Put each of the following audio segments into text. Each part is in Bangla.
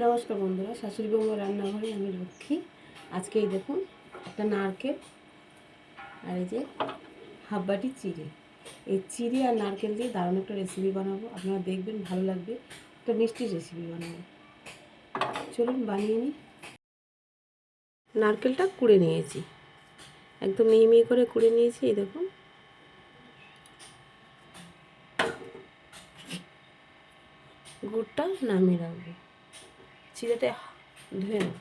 নমস্কার বন্ধুরা, শাশুড়ি বৌমার রান্নাঘরে আমি লক্ষ্মী। আজকে এই দেখুন একটা নারকেল আর এই যে হাফ বাটি চিড়ে, এই চিড়ে আর নারকেল দিয়ে দারুণ একটা রেসিপি বানাবো। আপনারা দেখবেন, ভালো লাগবে। একটা মিষ্টি রেসিপি বানাবো, চলুন বানিয়ে নিই। নারকেলটা কুড়ে নিয়েছি, একদম মিহি করে কুড়ে নিয়েছি। এই দেখুন, গুড়টা নামিয়ে রাখবো, চিড়েটা ধুয়ে নেবো।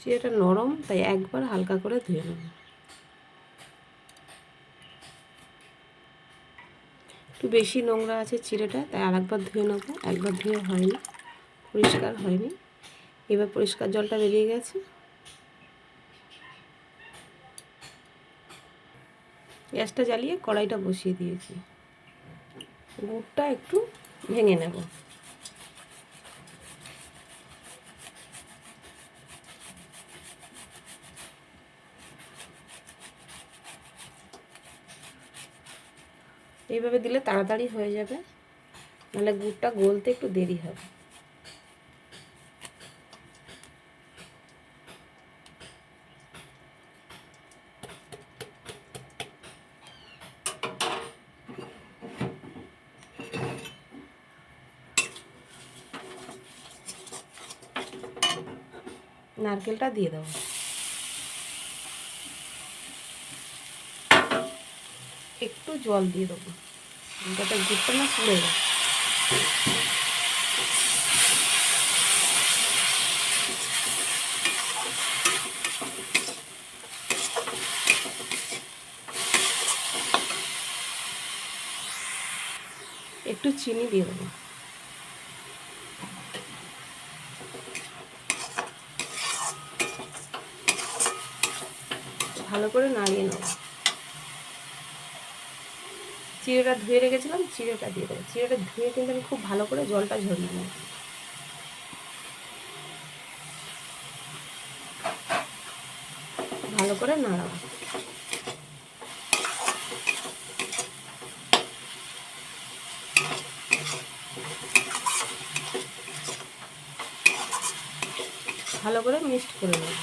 চিড়েটা নরম, তাই একবার হালকা করে ধুয়ে নেব। একটু বেশি নোংরা আছে চিড়েটা, তাই আরেকবার ধুয়ে নেব। একবার ধুয়ে হয়নি, পরিষ্কার হয়নি। এবার পরিষ্কার জলটা বেরিয়ে গেছে। গ্যাসটা জ্বালিয়ে কড়াইটা বসিয়ে দিয়েছি। গুড়টা একটু ভেঙে নেব। এইভাবে দিলে তাড়াতাড়ি হয়ে যাবে, নাহলে গুড়টা গলতে একটু দেরি হবে। নারকেলটা দিয়ে দেবো। একটু জল দিয়ে দেবো, যাতে গুড়টা না পুড়ে যায়। একটু চিনি দিয়ে দেবো। ভালো করে নাড়িয়ে নেব। চিড়েটা ধুয়ে রেখেছিলাম, চিড়েটা দিয়ে দেবো। চিড়েটা ধুয়ে কিন্তু আমি খুব ভালো করে জলটা ঝরিয়ে নেব। ভালো করে নাড়াবো। ভালো করে মিক্সড করে নেব।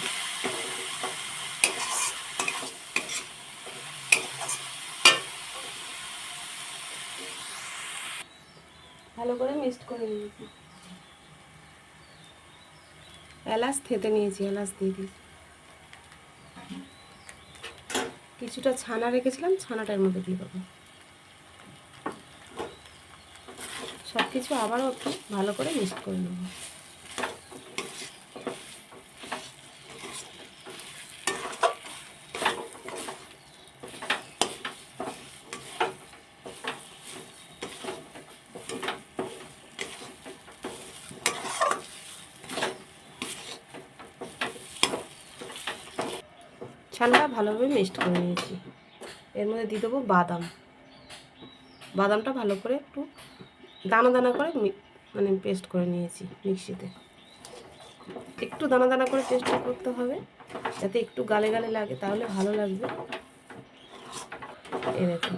ভালো করে মিক্সড করে নিয়েছি। এলাচ থেতে নিয়েছি, এলাচ দিয়ে দিই। কিছুটা ছানা রেখেছিলাম, ছানাটার মধ্যে দিয়ে দেবো। সব কিছু আবারও একটু ভালো করে মিক্সড করে নেব। ছানাটা ভালোভাবে মিক্সড করে নিয়েছি। এর মধ্যে দিয়ে দেবো বাদাম। বাদামটা ভালো করে একটু দানা দানা করে মানে পেস্ট করে নিয়েছি মিক্সিতে। একটু দানা দানা করে পেস্ট করতে হবে, যাতে একটু গালে গালে লাগে, তাহলে ভালো লাগবে। এই দেখুন,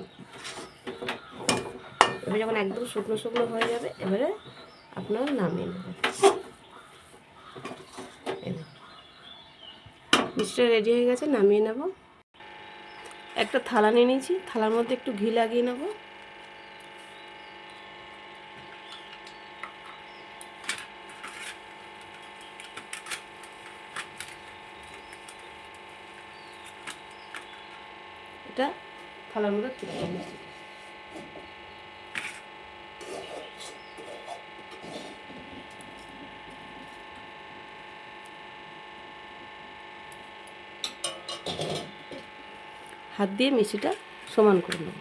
এবার যখন একদম শুকনো শুকনো হয়ে যাবে, এবারে আপনারা নামিয়ে নেবেন। মিষ্টিটা রেডি হয়ে গেছে, নামিয়ে নেব। একটা থালা নিয়ে নিয়েছি, থালার মধ্যে একটু ঘি লাগিয়ে নেব। এটা থালার মধ্যে তুলে নেব। হাত দিয়ে মিষ্টিটা সমান করে নেব।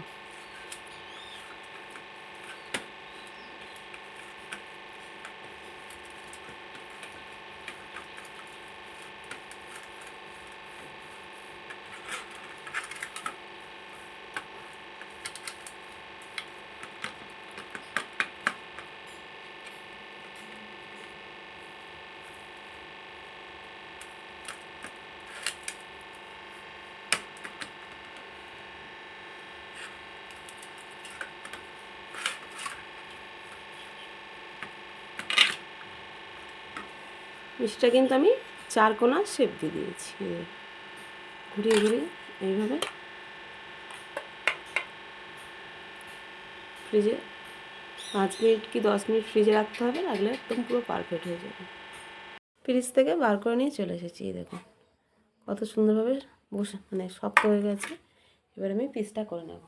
মিষ্টিটা কিন্তু আমি 4 কোণা শেপ দিয়ে দিয়েছি, ঘুরিয়ে ঘুরিয়ে এইভাবে। ফ্রিজে 5 মিনিট কি 10 মিনিট ফ্রিজে রাখতে হবে, রাখলে একদম পুরো পারফেক্ট হয়ে যাবে। ফ্রিজ থেকে বার করে নিয়ে চলে এসেছি, দেখুন কত সুন্দরভাবে বসে মানে শক্ত হয়ে গেছে। এবার আমি পিসটা করে নেব।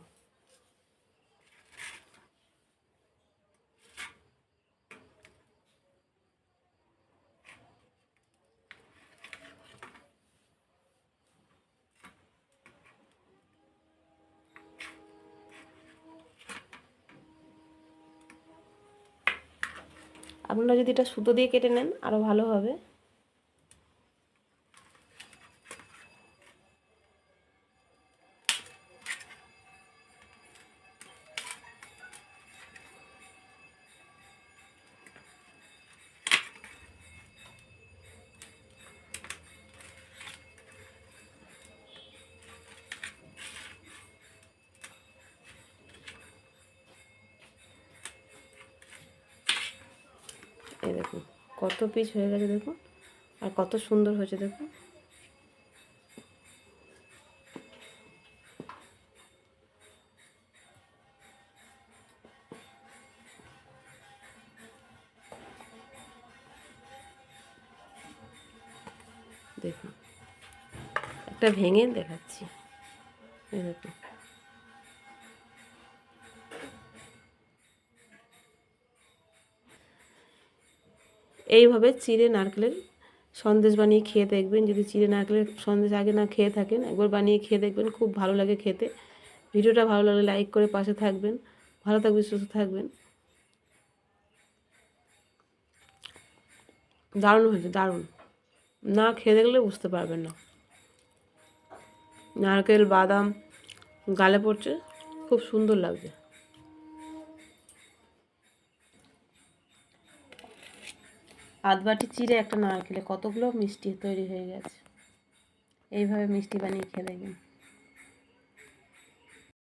আপনারা যদি এটা সুতো দিয়ে কেটে নেন আরও ভালো হবে। এই দেখুন কত পিস হয়ে গেছে দেখুন, আর কত সুন্দর হয়েছে দেখুন। দেখুন একটা ভেঙে দেখাচ্ছি, এই দেখুন। এইভাবে চিড়ে নারকেলের সন্দেশ বানিয়ে খেয়ে দেখবেন। যদি চিড়ে নারকেলের সন্দেশ আগে না খেয়ে থাকেন, একবার বানিয়ে খেয়ে দেখবেন, খুব ভালো লাগে খেতে। ভিডিওটা ভালো লাগলে লাইক করে পাশে থাকবেন। ভালো থাকবেন, সুস্থ থাকবেন। দারুণ হয়েছে, দারুণ। না খেয়ে দেখলে বুঝতে পারবেন না। নারকেল বাদাম গালে পড়ছে, খুব সুন্দর লাগছে। আধ বাটি চিড়ে একটা নারকেলে কতগুলো মিষ্টি তৈরি হয়ে গেছে। এইভাবে মিষ্টি বানিয়ে খেয়ে দেখবেন।